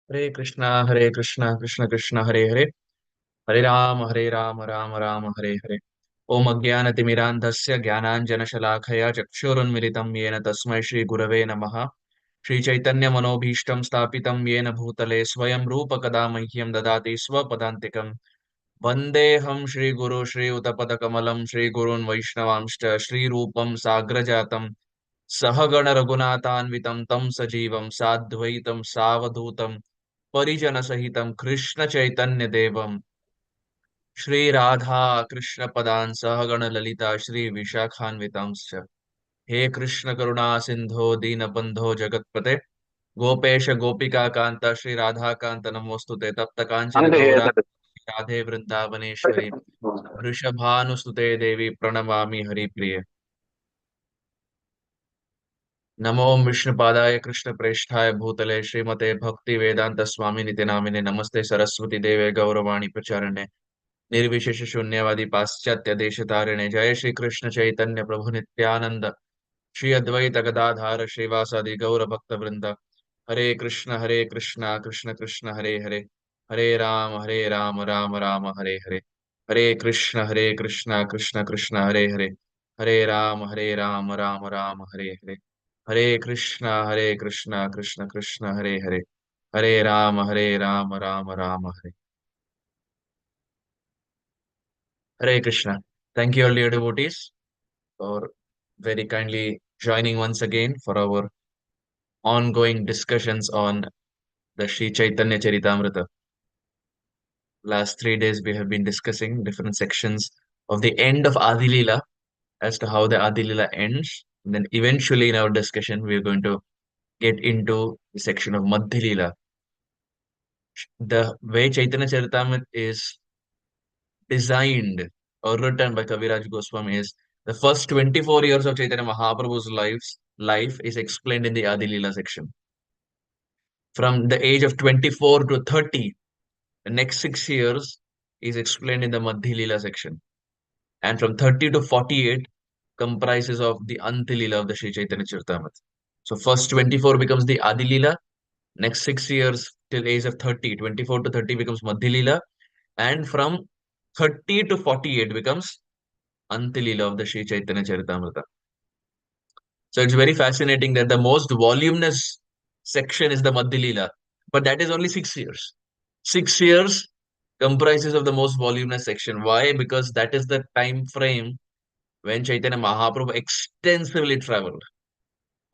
Hare Krishna, Krishna Krishna, Hare Hare, Hare Rama, Rama Rama, Hare Hare. Om Ajnanatimirandhasya Jnananjanashalakaya Chakshurunmilitam Yena Tasmai Shri Gurave Namaha. Shri Chaitanya Manobhishtam Stapitam Yena Bhutale Swayam Rupa Kada Mahyam Dadati Swapadantikam. Vandeham Shri Guru Shri Utapadakamalam Shri Gurun Vaishnavamshta Shri Rupam Sagrajatam Sahagana Raghunathanvitam Tam Sajivam Sadvaitam Savadutam Parijana Sahitam Krishna Chaitanya Devam Shri Radha Krishna Padan Sahagana Lalita Shri Vishakhanvitamscha. He Krishna Karuna Sindho Deenabandho Jagatpate Gopesha Gopika Kanta Shri Radha Kanta Namostute Tapta Kanchana Gaura Radhe Vrindavaneshwari Vrishabhanusute Devi Pranamami Hari Priye नमो विष्णुपादाय कृष्ण प्रेष्ठाय भूतले श्रीमते भक्ति वेदांत स्वामी नित्य नामिने नमस्ते सरस्वती देवे गौरवाणी प्रचारणे निर्विशेष शून्यवादी पाश्चात्य देश तारिणे जय श्री कृष्ण चैतन्य प्रभु नित्यानंद श्री अद्वैत गदाधार श्रीवासादि गौर भक्त वृंद हरे कृष्ण कृष्ण कृष्ण हरे हरे राम राम हरे हरे कृष्ण कृष्ण कृष्ण हरे राम राम हरे हरे कृष्ण कृष्ण कृष्ण हरे राम राम हरे Hare Krishna. Thank you all dear devotees for very kindly joining once again for our ongoing discussions on the Sri Chaitanya Charitamrita. Last 3 days we have been discussing different sections of the end of Adilila as to how the Adilila ends. And then eventually in our discussion we are going to get into the section of Madhyalila. The way Chaitanya Charitamrita is designed or written by Kaviraj Goswami is the first 24 years of Chaitanya Mahaprabhu's life is explained in the Adilila section. From the age of 24 to 30, the next 6 years is explained in the Madhyalila section. And from 30 to 48 comprises of the Antilila of the Sri Chaitanya Charitamrita. So first 24 becomes the Adilila, next 6 years till age of 30, 24 to 30 becomes Madhyalila, and from 30 to 48 becomes Antilila of the Sri Chaitanya Charitamrita. So it's very fascinating that the most voluminous section is the Madhyalila, but that is only 6 years. 6 years comprises of the most voluminous section. Why? Because that is the time frame when Chaitanya Mahaprabhu extensively traveled.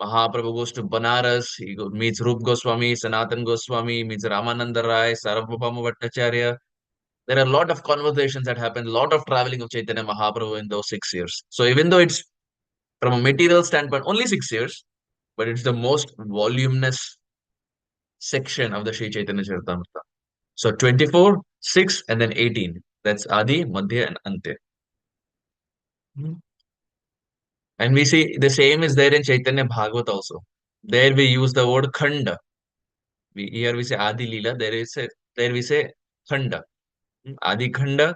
Mahaprabhu goes to Banaras, meets Rup Goswami, Sanatan Goswami, meets Ramananda Rai, Sarvabhauma Bhattacharya. There are a lot of conversations that happen, a lot of traveling of Chaitanya Mahaprabhu in those 6 years. So even though it's from a material standpoint only 6 years, but it's the most voluminous section of the Sri Chaitanya Charitamrita. So 24, 6, and then 18. That's Adi, Madhya, and Antya. Mhm. And we see the same is there in Chaitanya Bhagavat also. There we use the word Khanda. Here we say Adi Leela, there we say Khanda. Adi Khanda,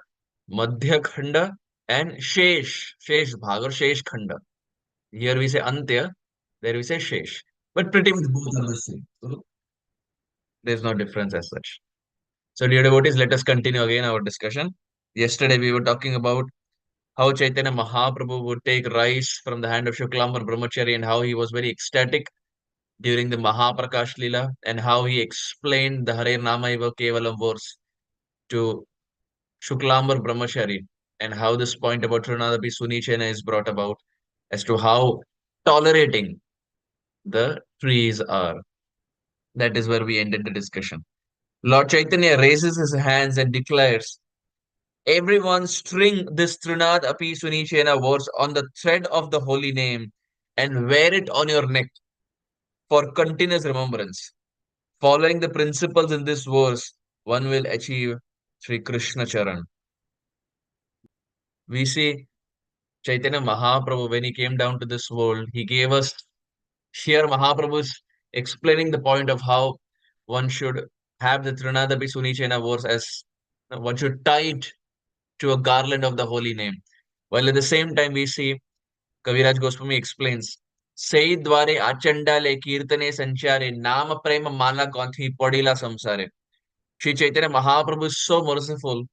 Madhya Khanda, and Shesh Bhag or Shesh Khanda. Here we say Antya, there we say Shesh. But pretty much both are the same. So there's no difference as such. So, dear devotees, let us continue again our discussion. Yesterday, we were talking about how Chaitanya Mahaprabhu would take rice from the hand of Shuklambar Brahmachari and how he was very ecstatic during the Mahaprakash Lila and how he explained the Hare Nama Eva Kevalam verse to Shuklambar Brahmachari and how this point about Trinadapi Sunichena is brought about as to how tolerating the trees are. That is where we ended the discussion. Lord Chaitanya raises his hands and declares, everyone string this Trinad Api Sunichena verse on the thread of the holy name and wear it on your neck for continuous remembrance. Following the principles in this verse, one will achieve Sri Krishna Charan. We see Chaitanya Mahaprabhu, when he came down to this world, he gave us here Mahaprabhu is explaining the point of how one should have the Trinadapi Sunichena verse as one should tie it to a garland of the holy name. While at the same time, we see Kaviraj Goswami explains Sei dware achandale kirtane sanchare nama prema mala ganthi podila samsare. Sri Chaitanya Mahaprabhu is so merciful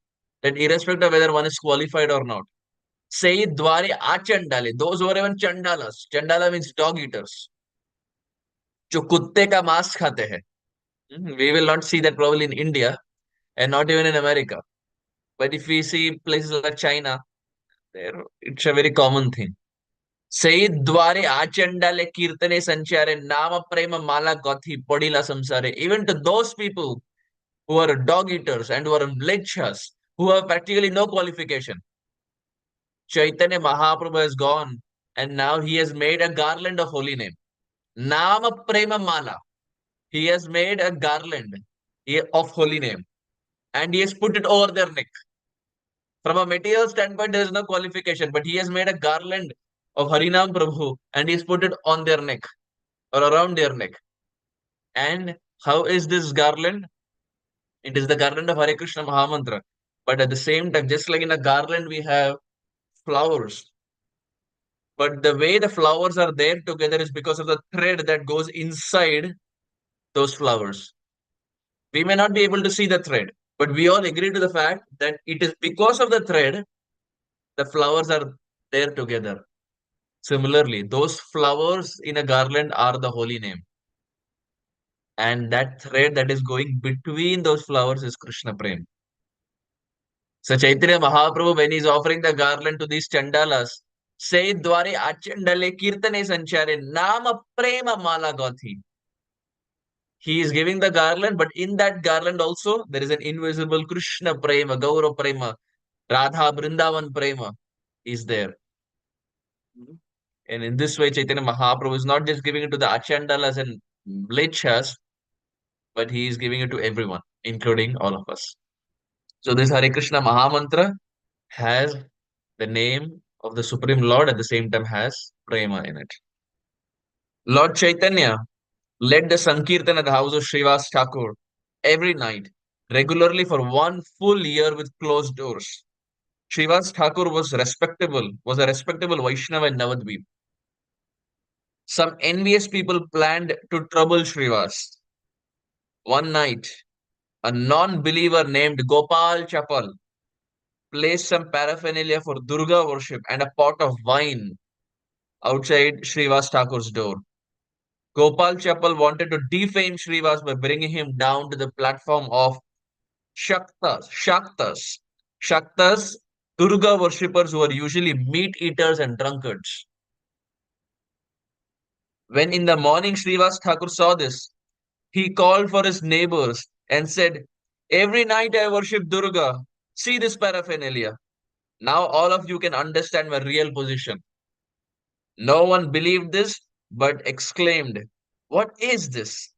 that irrespective of whether one is qualified or not, say dware achandale, those who are even chandalas. Chandala means dog eaters. जो कुत्ते का मांस खाते हैं. We will not see that probably in India and not even in America. But if we see places like China, there it's a very common thing. Say dware achandale kirtane sanchare nama prema mala gathi podila samsare. Even to those people who are dog eaters and who are mlechas, who have practically no qualification, Chaitanya Mahaprabhu has gone and now he has made a garland of holy name. Nama Prema Mala. He has made a garland of holy name and he has put it over their neck. From a material standpoint, there is no qualification, but he has made a garland of Harinam Prabhu and he has put it on their neck or around their neck. And how is this garland? It is the garland of Hare Krishna Mahamantra. But at the same time, just like in a garland, we have flowers. But the way the flowers are there together is because of the thread that goes inside those flowers. We may not be able to see the thread, but we all agree to the fact that it is because of the thread the flowers are there together. Similarly, those flowers in a garland are the holy name. And that thread that is going between those flowers is Krishna Prem. So Chaitanya Mahaprabhu, when he's offering the garland to these chandalas, say dware achandale kirtane sanchare nama prema mala gathi. He is giving the garland, but in that garland also there is an invisible Krishna prema, Gaura prema, Radha Brindavan prema is there. And in this way, Chaitanya Mahaprabhu is not just giving it to the achandalas and mlechas, but he is giving it to everyone, including all of us. So this Hare Krishna Mahamantra has the name of the Supreme Lord at the same time has prema in it. Lord Chaitanya led the Sankirtan at the house of Shrivas Thakur every night, regularly for 1 full year with closed doors. Shrivas Thakur was a respectable Vaishnava in Navadvip. Some envious people planned to trouble Shrivas. One night, a non-believer named Gopal Chapal placed some paraphernalia for Durga worship and a pot of wine outside Shrivas Thakur's door. Gopal Chapal wanted to defame Shrivas by bringing him down to the platform of Shaktas, Durga worshippers who are usually meat eaters and drunkards. When in the morning Shrivas Thakur saw this, he called for his neighbors and said, "Every night I worship Durga. See this paraphernalia. Now all of you can understand my real position." No one believed this, but exclaimed, "What is this?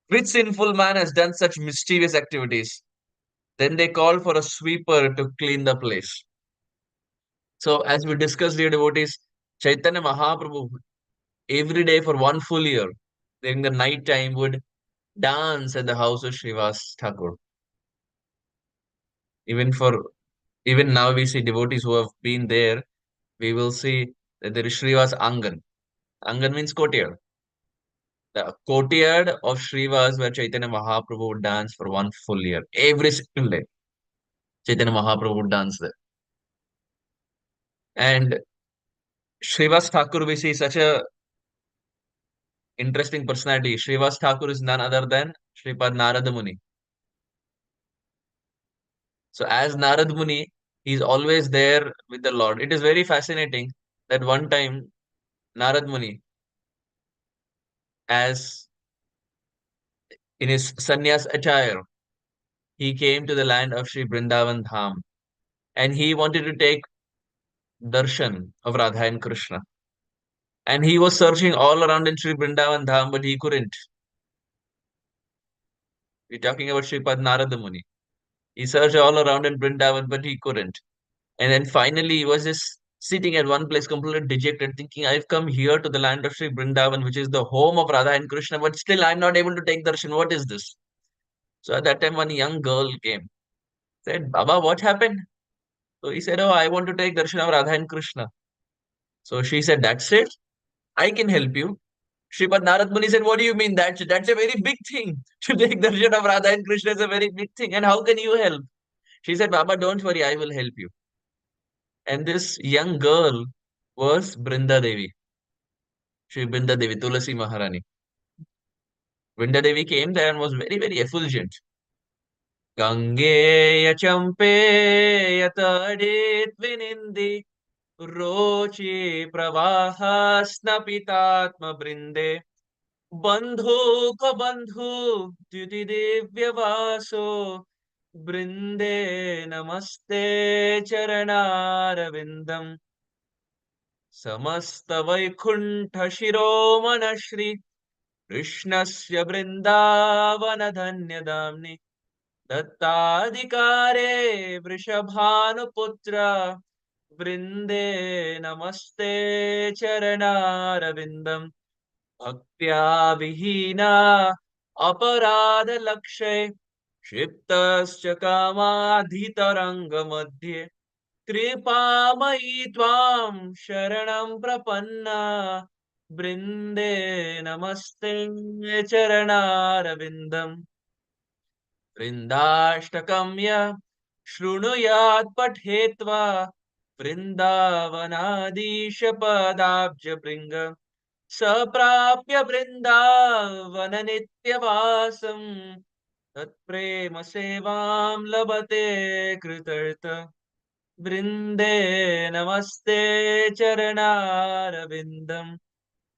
Which sinful man has done such mischievous activities?" Then they called for a sweeper to clean the place. So, as we discussed, dear devotees, Chaitanya Mahaprabhu every day for 1 full year during the night time would dance at the house of Shrivas Thakur. Even for even now, we see devotees who have been there. We will see that there is Shrivas Angan. Angan means courtyard. The courtyard of Shrivas where Chaitanya Mahaprabhu would dance for 1 full year. Every single day, Chaitanya Mahaprabhu would dance there. And Shrivas Thakur, we see such a interesting personality. Shrivas Thakur is none other than Shripad Narada Muni. So as Narada Muni, he's always there with the Lord. It is very fascinating that one time Narad Muni, as in his sannyas attire, he came to the land of Sri Vrindavan Dham and he wanted to take darshan of Radha and Krishna. And he was searching all around in Sri Vrindavan Dham, but he couldn't. We're talking about Sripad Narada Muni. He searched all around in Vrindavan, but he couldn't. And then finally, he was just sitting at one place, completely dejected, thinking, I've come here to the land of Sri Vrindavan, which is the home of Radha and Krishna, but still I'm not able to take darshan. What is this? So at that time, one young girl came, said, Baba, what happened? So he said, Oh, I want to take darshan of Radha and Krishna. So she said, That's it? I can help you. Srimad Narad Muni said, what do you mean? That's a very big thing. To take darshan of Radha and Krishna is a very big thing. And how can you help? She said, Baba, don't worry, I will help you. And this young girl was Brinda Devi. She Brinda Devi, Tulasi Maharani. Brinda Devi came there and was very, very effulgent. Gangeya Champeya Tadit Vinindi Rochi Pravaha Snapitatma Brinde Bandhu ko bandhu Duti Divya Vaso Brinde Namaste Charanarvindam Samasta Vaikunta Shiromana Shri Krishnasya Vrindavanadhanyadamni Dattadikare Vrishabhanuputra Vrinde Namaste Charanarvindam Bhaktya Vihina Aparada Lakshay Shiptascha Kamadhitaranga Madhye Kripamayi Tvam Sharanam Prapanna Brinde Namaste Charanarvindam Vrindashtakamya Shrunuyat Pathetva Vrindavanadisha Padabja Bringa Saprapya Vrindavana Nityavasam Tatprema Sevam Labate Kritartha Brinde Namaste Charanarvindam.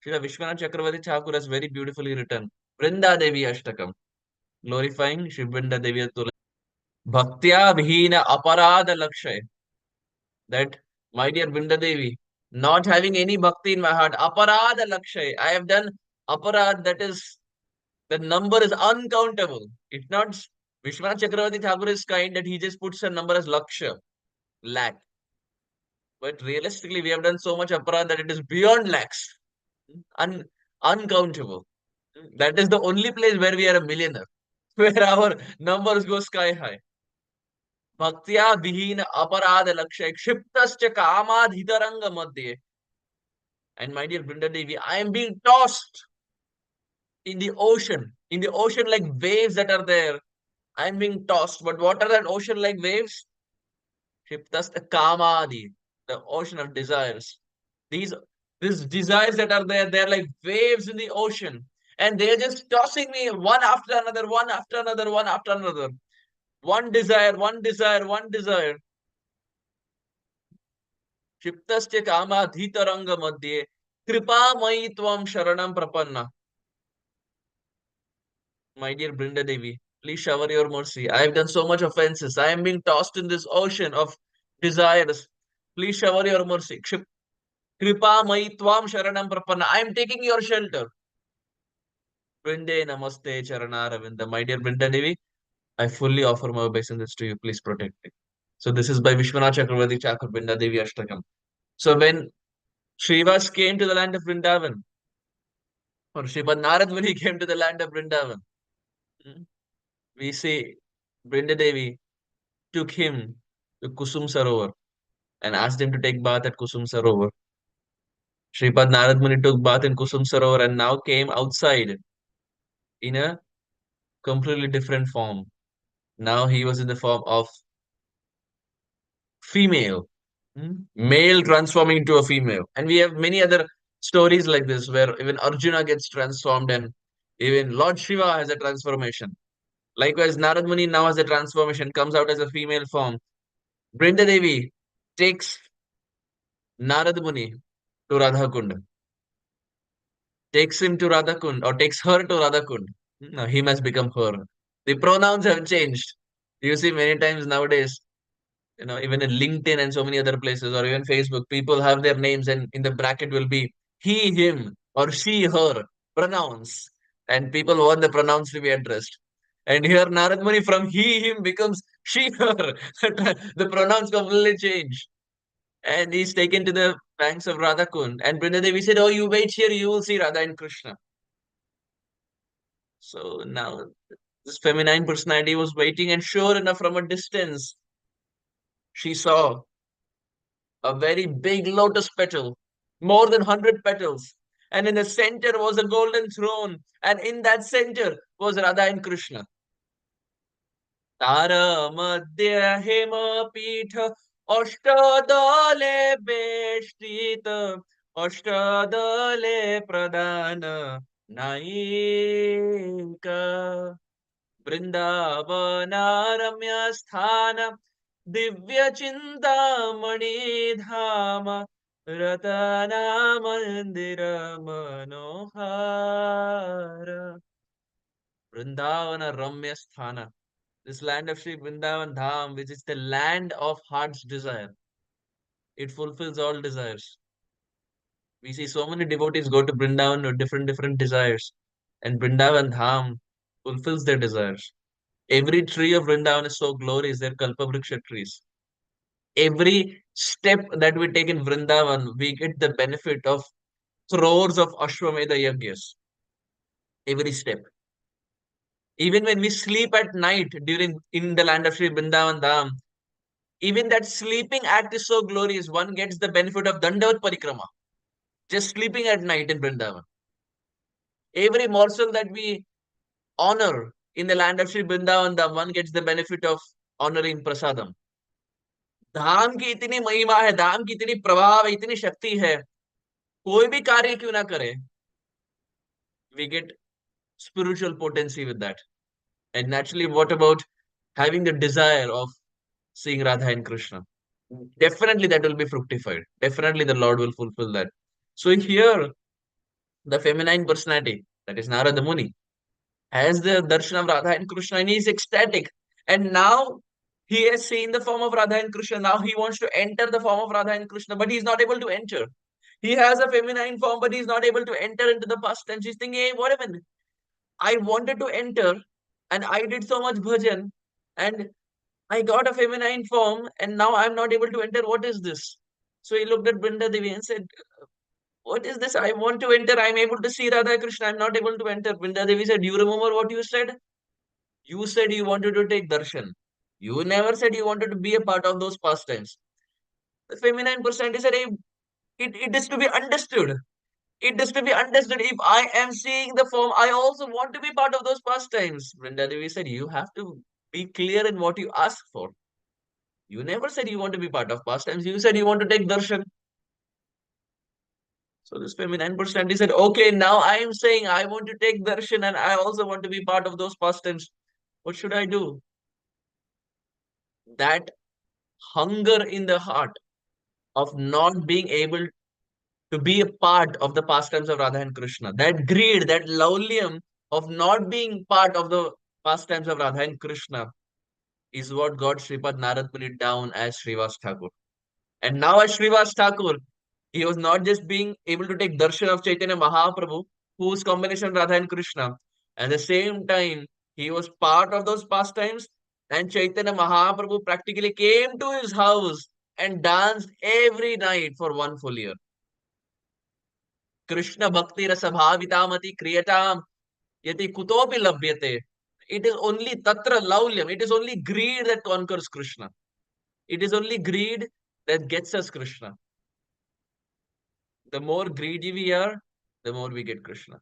Srila Vishwanath Chakravarti Thakur has very beautifully written Vrinda Devi Ashtakam, glorifying Shri Vrinda Devi Tulasi. Bhaktya Vihina Aparada Lakshay. That, my dear Vrinda Devi, not having any bhakti in my heart, Aparada Lakshay. I have done aparad, that is, the number is uncountable. It's not, Vishwanath Chakravarti Thakur is kind that he just puts a number as Laksha, lakh. But realistically, we have done so much aparad that it is beyond lakhs, un uncountable. That is the only place where we are a millionaire, where our numbers go sky high. Bhaktya vihina aparada lakshay kshiptascha kamadhitaranga madhye. And my dear Brinda Devi, I am being tossed in the ocean like waves that are there. I am being tossed. But what are that ocean like waves? Kshiptascha kamadhi, the ocean of desires. These these desires that are there, they're like waves in the ocean. And they're just tossing me one after another, one after another, one after another. One desire, one desire, one desire. Shiptasya kama dhitaranga madhye kripa mai tvam sharanam prapanna. My dear Brinda Devi, please shower your mercy. I have done so much offenses. I am being tossed in this ocean of desires. Please shower your mercy. Kripa mai tvam sharanam prapanna. I am taking your shelter. Brinde namaste charanaravinda. My dear Brinda Devi, I fully offer my obeisance to you. Please protect me. So this is by Vishwanath Chakravarti Thakur Brinda Devi Ashtakam. So when Shrivas came to the land of Vrindavan, or Srimad Narad Muni came to the land of Vrindavan, we say Brinda Devi took him to Kusum Sarovar and asked him to take bath at Kusum Sarovar. Sripad Narad Muni took bath in Kusum Sarovar and now came outside in a completely different form. Now he was in the form of female, male transforming into a female. And we have many other stories like this where even Arjuna gets transformed and even Lord Shiva has a transformation. Likewise, Narad Muni now has a transformation, comes out as a female form. Brinda Devi takes Narad Muni to Radha Kund, takes him to Radha Kund, or takes her to Radha Kund. Now he must become her. The pronouns have changed. You see many times nowadays, even in LinkedIn and so many other places, or even Facebook, people have their names and in the bracket will be he, him, or she, her, pronouns. And people want the pronouns to be addressed. And here Narad Muni from he, him becomes she, her. The pronouns completely change. And he's taken to the banks of Radha Kund. And Brinda Devi said, oh, you wait here, you will see Radha and Krishna. So now this feminine personality was waiting, and sure enough, from a distance, she saw a very big lotus petal, more than 100 petals. And in the center was a golden throne. And in that center was Radha and Krishna. Tara Madhya Hema Pitha Ashtadale Beshtita Ashtadale Pradana Naika Vrindavana Sthana Divya Chintamani Dhama Ratana Mandira Manohara. Vrindavana Ramya Sthana. This land of Sri Vrindavan Dham, which is the land of heart's desire. It fulfills all desires. We see so many devotees go to Vrindavan with different desires. And Vrindavan Dham fulfills their desires. Every tree of Vrindavan is so glorious, they're Kalpavriksha trees. Every step that we take in Vrindavan, we get the benefit of crores of Ashwamedha Yagyas. Every step. Even when we sleep at night during in the land of Sri Vrindavan Dham, even that sleeping act is so glorious, one gets the benefit of Dandavat Parikrama. Just sleeping at night in Vrindavan. Every morsel that we honor in the land of Sri Vrindavan Dham, one gets the benefit of honoring Prasadam. धाम की इतनी महिमा है, धाम की इतनी प्रभाव है, इतनी शक्ति है, कोई भी कार्य क्यों ना करे, we get spiritual potency with that. And naturally, what about having the desire of seeing Radha and Krishna? Definitely that will be fructified. Definitely the Lord will fulfill that. So here, the feminine personality, that is Narada Muni, has the darshan of Radha and Krishna and he is ecstatic. And now he has seen the form of Radha and Krishna. Now he wants to enter the form of Radha and Krishna, but he is not able to enter. He has a feminine form, but he is not able to enter into the pastimes. He's thinking, hey, what happened? I wanted to enter and I did so much bhajan and I got a feminine form and now I'm not able to enter. What is this? So he looked at Brinda Devi and said, what is this? I want to enter. I'm able to see Radha Krishna. I'm not able to enter. Brinda Devi said, do you remember what you said? You said you wanted to take darshan. You never said you wanted to be a part of those pastimes. The feminine personality said, hey, it is to be understood. It is to be understood. If I am seeing the form, I also want to be part of those pastimes. Brinda Devi said, you have to be clear in what you ask for. You never said you want to be part of pastimes. You said you want to take darshan. So this feminine personality said, okay, now I am saying I want to take darshan and I also want to be part of those pastimes. What should I do? That hunger in the heart of not being able to be a part of the pastimes of Radha and Krishna, that greed, that laulyam of not being part of the pastimes of Radha and Krishna is what got Sripad Narad Muni down as Shrivas Thakur. And now as Shrivas Thakur, he was not just being able to take darshan of Chaitanya Mahaprabhu, whose combination Radha and Krishna. At the same time, he was part of those pastimes, and Chaitanya Mahaprabhu practically came to his house and danced every night for 1 full year. Krishna Bhakti Rasabhavitamati Kriyatam Yati Kutopi Labhyate. It is only Tatra Laulyam. It is only greed that conquers Krishna. It is only greed that gets us Krishna. The more greedy we are, the more we get Krishna.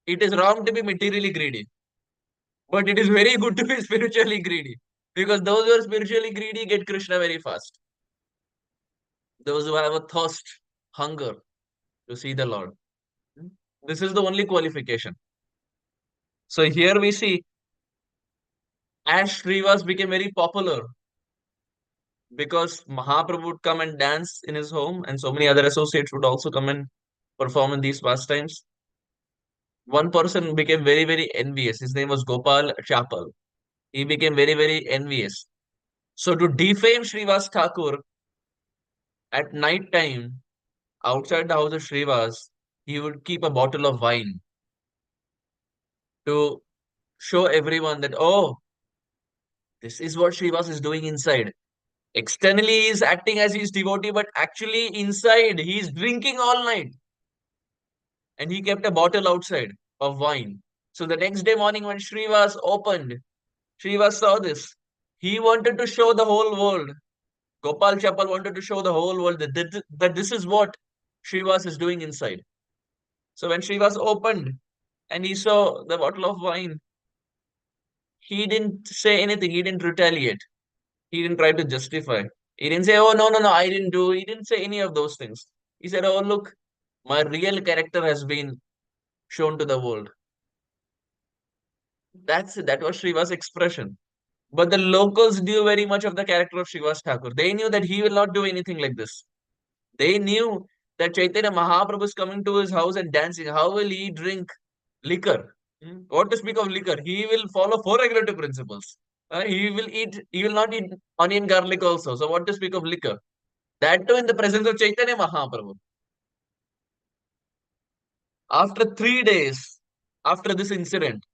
It is wrong to be materially greedy, but it is very good to be spiritually greedy because those who are spiritually greedy get Krishna very fast. Those who have a thirst, hunger to see the Lord. This is the only qualification. So here we see as Shrivas became very popular because Mahaprabhu would come and dance in his home, and so many other associates would also come and perform in these pastimes. One person became very envious. His name was Gopal Chapal. He became very envious. So to defame Srivas Thakur, at night time, outside the house of Srivas, he would keep a bottle of wine to show everyone that, oh, this is what Srivas is doing inside. Externally, he is acting as his devotee, but actually inside, he is drinking all night. And he kept a bottle outside of wine. So the next day morning when Srivas opened, Srivas saw this. He wanted to show the whole world. Gopal Chapal wanted to show the whole world that this is what Srivas is doing inside. So when Shrivas opened and he saw the bottle of wine, he didn't say anything. He didn't retaliate. He didn't try to justify. He didn't say, oh, no, no, no, I didn't do. He didn't say any of those things. He said, oh, look, my real character has been shown to the world. That was Shrivas' expression. But the locals knew very much of the character of Shrivas Thakur. They knew that he will not do anything like this. They knew that Chaitanya Mahaprabhu is coming to his house and dancing. How will he drink liquor? What to speak of liquor? He will follow four regulative principles. He will not eat onion garlic also. So what to speak of liquor? That too in the presence of Chaitanya Mahaprabhu. After 3 days after this incident,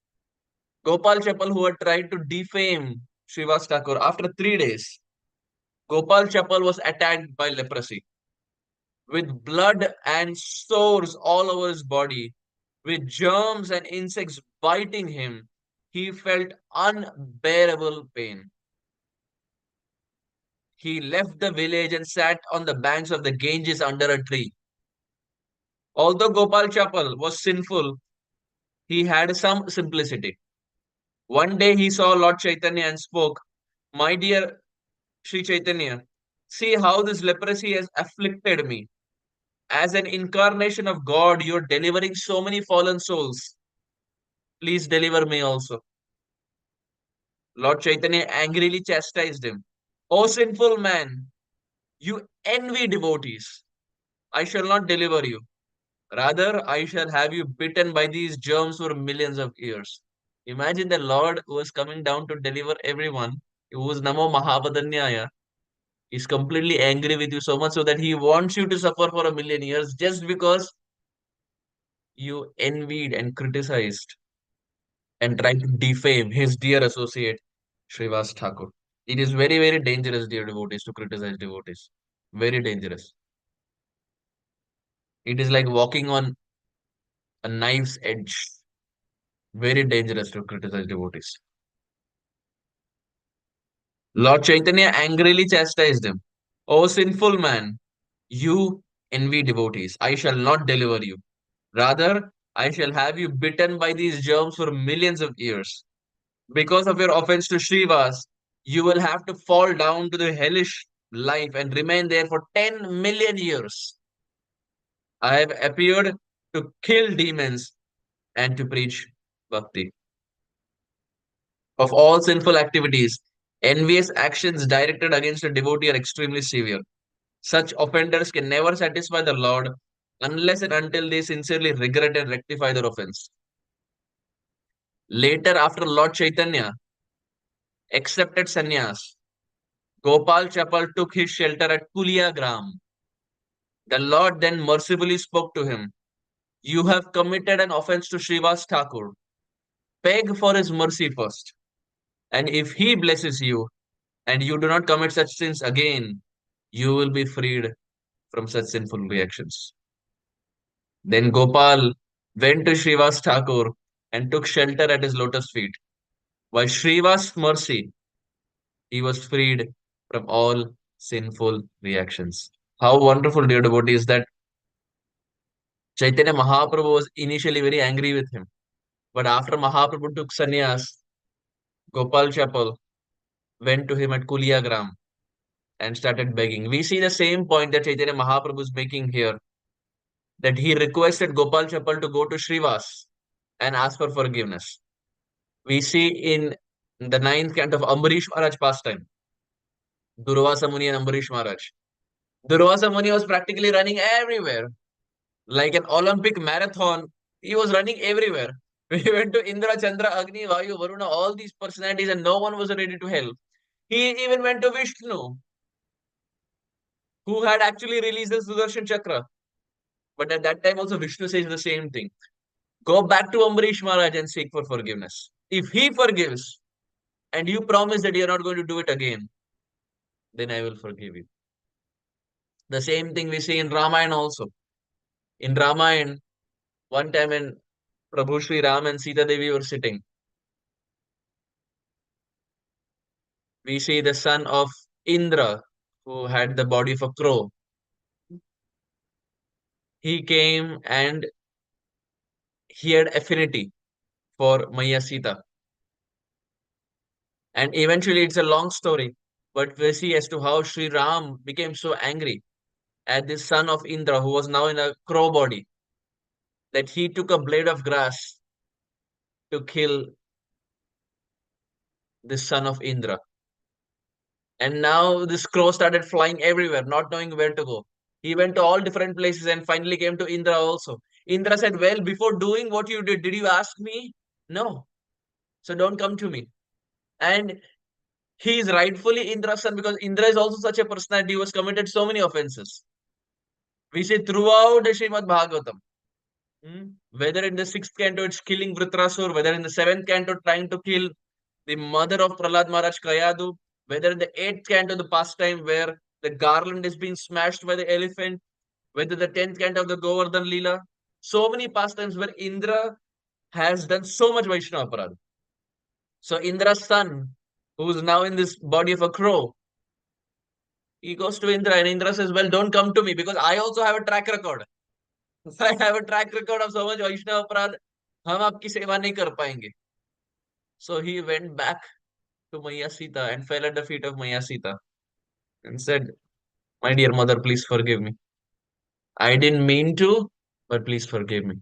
Gopal Chapal, who had tried to defame Srivas Thakur, after 3 days, Gopal Chapal was attacked by leprosy with blood and sores all over his body, with germs and insects biting him. He felt unbearable pain. He left the village and sat on the banks of the Ganges under a tree. Although Gopal Chapal was sinful, he had some simplicity. One day he saw Lord Chaitanya and spoke, my dear Sri Chaitanya, see how this leprosy has afflicted me. As an incarnation of God, you're delivering so many fallen souls. Please deliver me also. Lord Chaitanya angrily chastised him. O sinful man, you envy devotees. I shall not deliver you. Rather, I shall have you bitten by these germs for millions of years. Imagine the Lord who is coming down to deliver everyone, who is Namo Mahavadanyaya, is completely angry with you so much so that he wants you to suffer for a million years just because you envied and criticized and tried to defame his dear associate, Srivas Thakur. It is very, very dangerous, dear devotees, to criticize devotees. Very dangerous. It is like walking on a knife's edge. Very dangerous to criticize devotees. Lord Chaitanya angrily chastised him. O sinful man, you envy devotees. I shall not deliver you. Rather, I shall have you bitten by these germs for millions of years. Because of your offense to Shrivas, you will have to fall down to the hellish life and remain there for 10 million years. I have appeared to kill demons and to preach bhakti. Of all sinful activities, envious actions directed against a devotee are extremely severe. Such offenders can never satisfy the Lord unless and until they sincerely regret and rectify their offense. Later, after Lord Chaitanya accepted sannyas, Gopal Chapal took his shelter at Kuliagram. The Lord then mercifully spoke to him. You have committed an offense to Srivas Thakur. Beg for his mercy first. And if he blesses you and you do not commit such sins again, you will be freed from such sinful reactions. Then Gopal went to Srivas Thakur and took shelter at his lotus feet. By Srivas' mercy, he was freed from all sinful reactions. How wonderful, dear devotees, that Chaitanya Mahaprabhu was initially very angry with him. But after Mahaprabhu took sannyas, Gopal Chapal went to him at Kuliagram and started begging. We see the same point that Chaitanya Mahaprabhu is making here, that he requested Gopal Chapal to go to Shrivas and ask for forgiveness. We see in the ninth canto of Ambarish Maharaj pastime, Durvasa Muni and Ambarish Maharaj. Durvasa Muni was practically running everywhere. Like an Olympic marathon, he was running everywhere. We went to Indra, Chandra, Agni, Vayu, Varuna, all these personalities, and no one was ready to help. He even went to Vishnu, who had actually released the Sudarshan Chakra. But at that time, also Vishnu says the same thing. Go back to Ambarish Maharaj and seek for forgiveness. If he forgives, and you promise that you're not going to do it again, then I will forgive you. The same thing we see in Ramayana also. In Ramayana, one time when Prabhu Sri Ram and Sita Devi were sitting, we see the son of Indra, who had the body of a crow. He came and he had affinity for Maya Sita. And eventually, it's a long story, but we see as to how Sri Ram became so angry at this son of Indra, who was now in a crow body, that he took a blade of grass to kill this son of Indra. And now this crow started flying everywhere, not knowing where to go. He went to all different places and finally came to Indra also. Indra said, well, before doing what you did you ask me? No. So don't come to me. And he is rightfully Indra's son because Indra is also such a personality who has committed so many offenses. We see throughout the Srimad Bhagavatam, whether in the sixth canto it's killing Vritrasur, whether in the seventh canto trying to kill the mother of Prahlad Maharaj Kayadu, whether in the eighth canto the pastime where the garland is being smashed by the elephant, whether the 10th canto of the Govardhan Leela, so many pastimes where Indra has done so much Vaishnava Aparadha. So Indra's son, who's now in this body of a crow, he goes to Indra and Indra says, well, don't come to me because I also have a track record. I have a track record of so much Vaishnava Aparadha. हम आपकी सेवा नहीं कर पाएंगे. So he went back to Maya Sita and fell at the feet of Maya Sita and said, my dear mother, please forgive me. I didn't mean to, but please forgive me.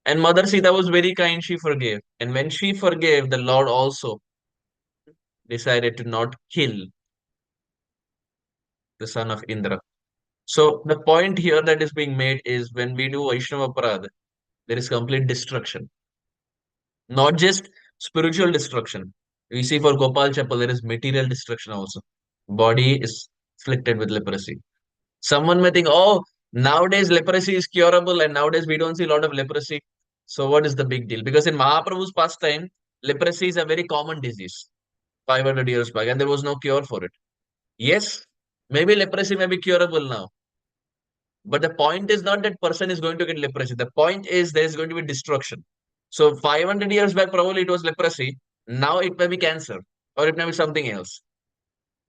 And Mother Sita was very kind, she forgave. And when she forgave, the Lord also decided to not kill the son of Indra. So the point here that is being made is when we do Vaishnava Parad, there is complete destruction. Not just spiritual destruction. We see for Gopal Chapel, there is material destruction also. Body is afflicted with leprosy. Someone may think, oh, nowadays leprosy is curable and nowadays we don't see a lot of leprosy. So what is the big deal? Because in Mahaprabhu's pastime, leprosy is a very common disease 500 years back and there was no cure for it. Yes, maybe leprosy may be curable now. But the point is not that person is going to get leprosy. The point is there is going to be destruction. So 500 years back, probably it was leprosy. Now it may be cancer or it may be something else.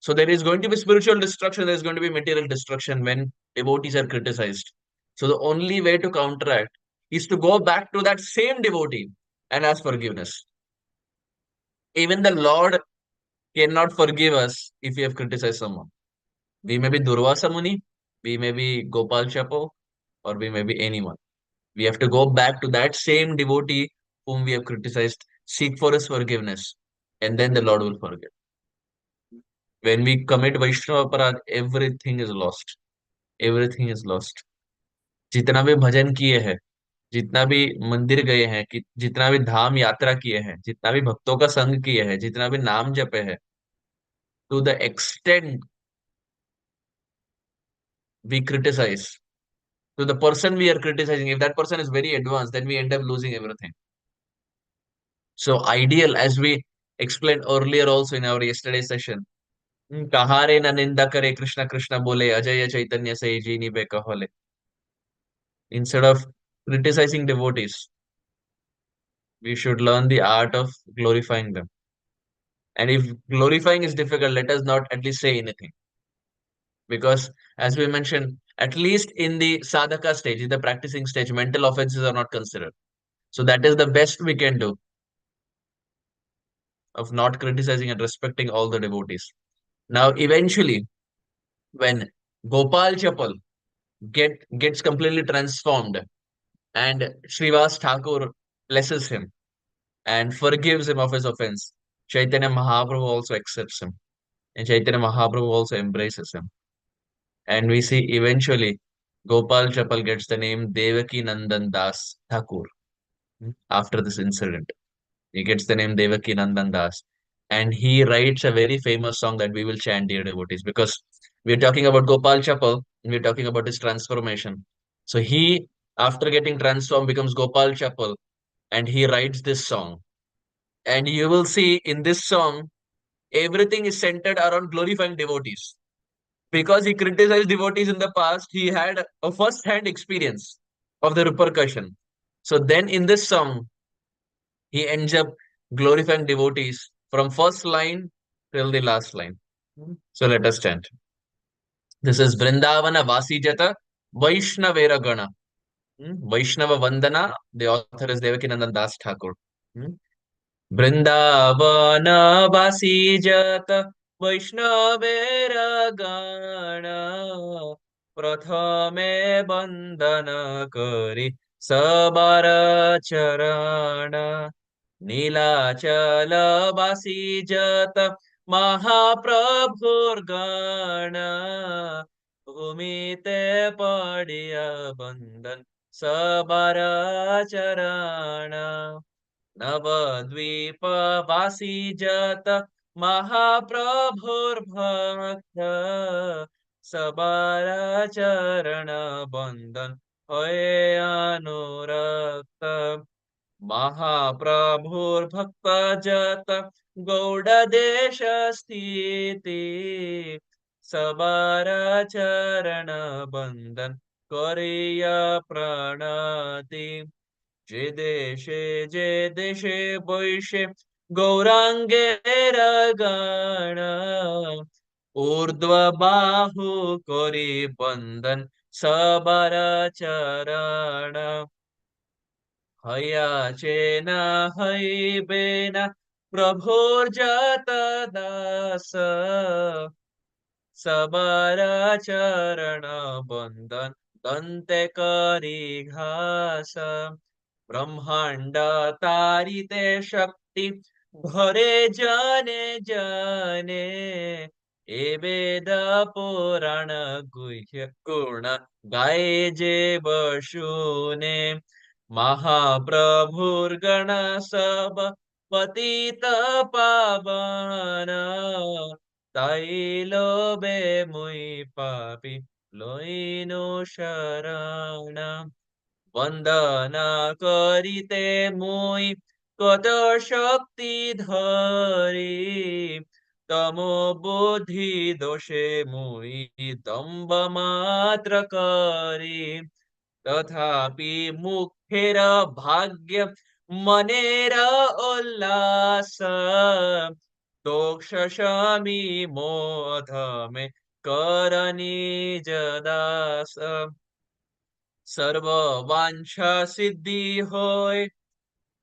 So there is going to be spiritual destruction. There is going to be material destruction when devotees are criticized. So the only way to counteract is to go back to that same devotee and ask forgiveness. Even the Lord cannot forgive us if we have criticized someone. We may be Durvasa Muni, we may be Gopal Chapo, or we may be anyone. We have to go back to that same devotee whom we have criticized, seek for his forgiveness, and then the Lord will forgive. When we commit Vaishnava Aparad, everything is lost. Everything is lost. जितना भी भजन किए हैं, जितना भी मंदिर गए हैं, कि जितना भी धाम यात्रा किए हैं, जितना भी भक्तों का संग किए हैं, जितना भी नाम जपे हैं, to the extent we criticize, to the person we are criticizing, if that person is very advanced, then we end up losing everything. So ideal, as we explained earlier also in our yesterday session, कहारे न निंदा करे कृष्ण कृष्ण बोले अजय चैतन्य से जीनी बे कहले. Instead of criticizing devotees, we should learn the art of glorifying them. And if glorifying is difficult, let us not at least say anything. Because as we mentioned, at least in the sadhaka stage, in the practicing stage, mental offenses are not considered. So that is the best we can do of not criticizing and respecting all the devotees. Now, eventually, when Gopal Chapal gets completely transformed and Shrivas Thakur blesses him and forgives him of his offense, Chaitanya Mahaprabhu also accepts him and Chaitanya Mahaprabhu also embraces him. And we see eventually Gopal Chapal gets the name Devakinandan Thakur after this incident. He gets the name Devakinandan Das. And he writes a very famous song that we will chant, dear devotees, because we're talking about Gopal Chapal and we're talking about his transformation. So he, after getting transformed, becomes Gopal Chapal and he writes this song. And you will see in this song, everything is centered around glorifying devotees. Because he criticized devotees in the past, he had a first-hand experience of the repercussion. So then in this song, he ends up glorifying devotees from first line till the last line. So let us chant. This is Vrindavana Vasijata Vaishnavera Gana Vaishnava Vandana. The author is Devakinandan Thakur. Hmm? Vrindavana Vasi Jata Vaishnavera Gana Prathame Bandana Kari Sabara Charana Nilachala Vasi Jata Mahaprabhur Gana Bhumite Padiya Bandhan Sabara Charana नवद्वीपवासी जत महाप्रभुर्भक्त सबरा चरण बंदन होए अनुरक्त महाप्रभुर्भक्त जत गौड़ देश स्थिति सबरा चरण बंदन करिय प्रणति যে দেশে বৈশে গৌরাঙ্গের গান ঊর্ধ্ব বাহু করি বন্দন সবার চরণ হইয়াছে না হইবে না প্রভুর যত দাস সবার চরণ বন্দন দন্তে করি ঘাস ब्रह्मांड तारिते शक्ति भरे जाने जाने ए वेद पुराण गुह्य गुण गाए जे बशुने महाप्रभुर्गण सब पतित पावन ताई लोबे मुई पापी लोइनो शरण वंदना करिते मुई कत शक्ति धरी तमो बुद्धि दोषे मुई दम्भ मात्र करी तथापि मुखेर भाग्य मनेर उल्लास तोक्ष शमी मोधमे करनी जदास सर्व वांछा सिद्धि होय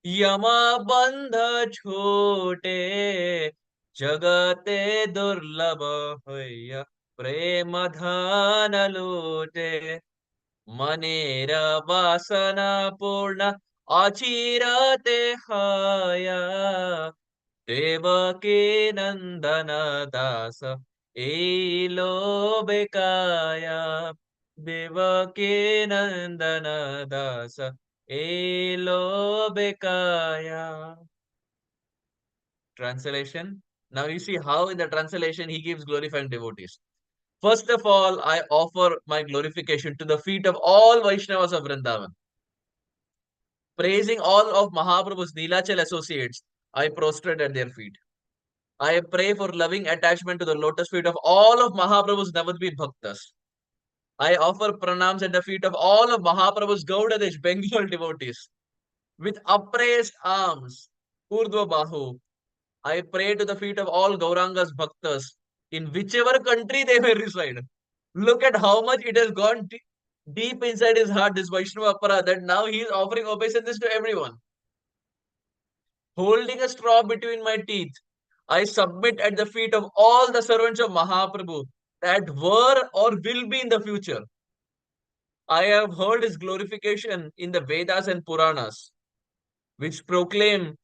यमा बंध छूटे जगते दुर्लभ होय प्रेम धन लूटे मनेर वासना पूर्ण अचिरते हया देवकी नंदन दास ए लोभे काया देवकी नंदन दास ए लोभे काया. Translation. Now you see how in the translation he gives glorifying devotees. First of all, I offer my glorification to the feet of all Vaishnavas of Vrindavan. Praising all of Mahaprabhu's Neelachal associates, I prostrate at their feet. I pray for loving attachment to the lotus feet of all of Mahaprabhu's Navadvip Bhaktas. I offer pranams at the feet of all of Mahaprabhu's Gaudadesh Bengal devotees. With upraised arms, Urdhva Bahu, I pray to the feet of all Gauranga's Bhaktas in whichever country they may reside. Look at how much it has gone deep inside his heart, this Vaishnava Para, that now he is offering obeisance to everyone. Holding a straw between my teeth, I submit at the feet of all the servants of Mahaprabhu that were or will be in the future. I have heard his glorification in the Vedas and Puranas, which proclaim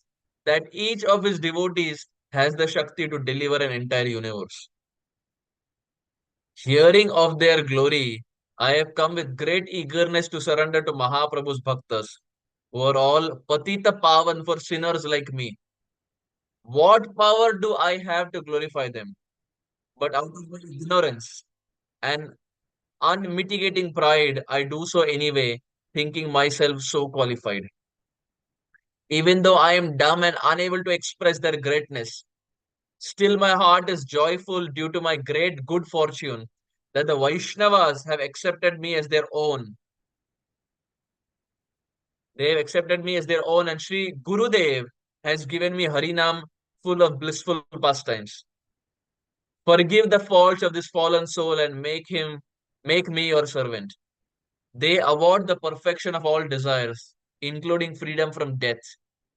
that each of his devotees has the Shakti to deliver an entire universe. Hearing of their glory, I have come with great eagerness to surrender to Mahaprabhu's Bhaktas, who are all Patita Pavan for sinners like me. What power do I have to glorify them? But out of my ignorance and unmitigating pride, I do so anyway, thinking myself so qualified. Even though I am dumb and unable to express their greatness, still my heart is joyful due to my great good fortune that the Vaishnavas have accepted me as their own. They have accepted me as their own, and Sri Gurudev has given me Harinam full of blissful pastimes. Forgive the faults of this fallen soul and make me your servant. They award the perfection of all desires, including freedom from death,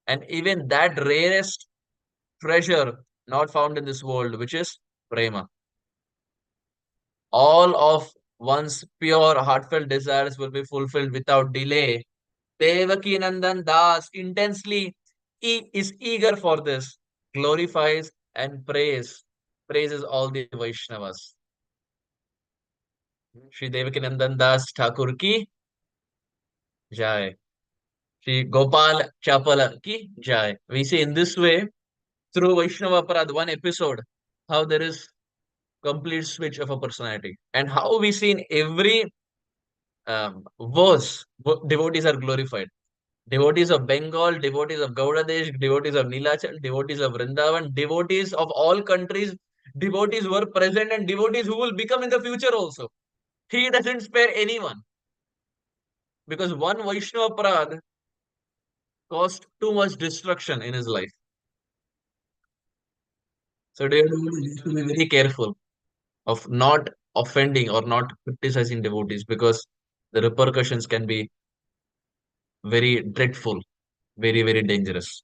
and even that rarest treasure not found in this world, which is prema. All of one's pure, heartfelt desires will be fulfilled without delay. Devakinandan Das intensely is eager for this, glorifies and praises all the Vaishnavas. Shri Devakinandan Das Thakur ki jai. Shri Gopal Chapala ki jai. We see in this way, through Vaishnava Parad, one episode, how there is complete switch of a personality. And how we see in every verse, devotees are glorified. Devotees of Bengal, devotees of Gaudadesh, devotees of Nilachal, devotees of Vrindavan, devotees of all countries, devotees were present and devotees who will become in the future also. He doesn't spare anyone because one Vaishnava Parad caused too much destruction in his life. So devotees need to be very careful of not offending or not criticizing devotees because the repercussions can be very dreadful, very, very dangerous.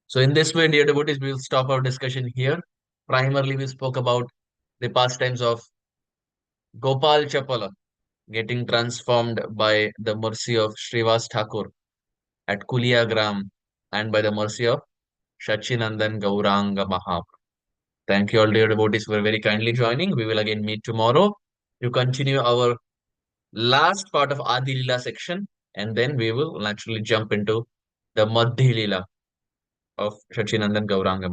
So in this way, dear devotees, we will stop our discussion here. Primarily, we spoke about the pastimes of Gopal Chapala getting transformed by the mercy of Shrivas Thakur at Kuliagram and by the mercy of Shachinandan Gauranga Mahaprabhu. Thank you all, dear devotees, for very kindly joining. We will again meet tomorrow to continue our last part of Adilila section, and then we will naturally jump into the Madhyalila of Shachinandan Gauranga